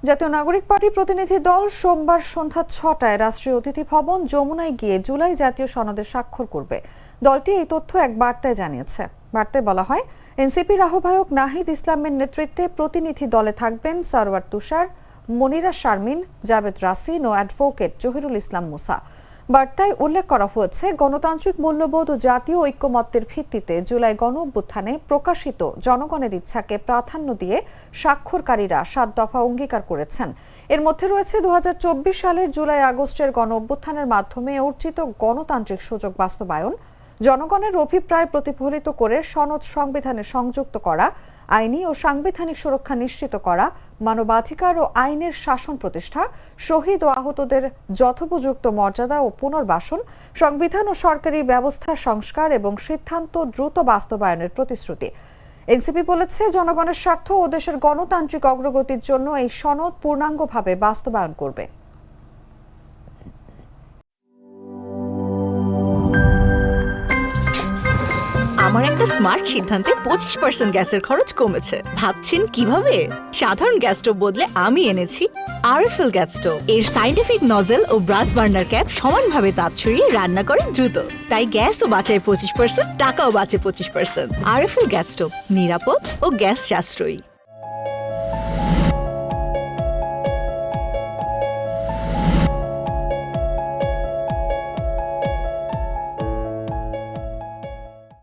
জাতীয় নাগরিক পার্টি প্রতিনিধি দল সোমবার সন্ধ্যা ৬টায় রাষ্ট্রীয় অতিথি ভবন যমুনায় গিয়ে জুলাই জাতীয় সনদে স্বাক্ষর করবে। দলটি এই তথ্য এক বার্তায় জানিয়েছে। বার্তায় বলা হয়, এনসিপির আহ্বায়ক নাহিদ ইসলামের নেতৃত্বে প্রতিনিধি দলে থাকবেন সারওয়ার তুষার, মনিরা শারমিন, জাবেদ রাসিন ও অ্যাডভোকেট জহিরুল ইসলাম মুসা। বার্তায় উল্লেখ করা হয়েছে, গণতান্ত্রিক মূল্যবোধ ও জাতীয় ঐক্যমত্যের ভিত্তিতে জুলাই গণঅভ্যুত্থানে প্রকাশিত জনগণের ইচ্ছাকে প্রাধান্য দিয়ে স্বাক্ষরকারীরা ৭ দফা অঙ্গীকার করেছেন। এর মধ্যে রয়েছে ২০২৪ সালের জুলাই আগস্টের গণঅভ্যুত্থানের মাধ্যমে অর্জিত গণতান্ত্রিক সুযোগ বাস্তবায়ন, জনগণের অভিপ্রায় প্রতিফলিত করে সনদ সংবিধানে সংযুক্ত করা, আইনি ও সাংবিধানিক সুরক্ষা নিশ্চিত করা, মানবাধিকার ও আইনের শাসন প্রতিষ্ঠা, শহীদ ও আহতদের যথোপযুক্ত মর্যাদা ও পুনর্বাসন, সংবিধান ও সরকারি ব্যবস্থার সংস্কার এবং সিদ্ধান্ত দ্রুত বাস্তবায়নের প্রতিশ্রুতি। এনসিপি বলেছে, জনগণের স্বার্থ ও দেশের গণতান্ত্রিক অগ্রগতির জন্য এই সনদ পূর্ণাঙ্গভাবে বাস্তবায়ন করবে। আমার একটা স্মার্ট সিদ্ধান্তে 25% গ্যাসের খরচ কমেছে। ভাবছেন কিভাবে? সাধারণ গ্যাস স্টোভ বদলে আমি এনেছি আরএফএল গ্যাস স্টোভ। এর সাইন্টিফিক নজল ও ব্রাস বার্নার ক্যাপ সমানভাবে তাপ ছড়িয়ে রান্না করে দ্রুত। তাই গ্যাসও বাঁচায় 25%, টাকাও বাঁচে 25%। আরএফএল গ্যাস স্টোভ নিরাপদ ও গ্যাস সাশ্রয়ী।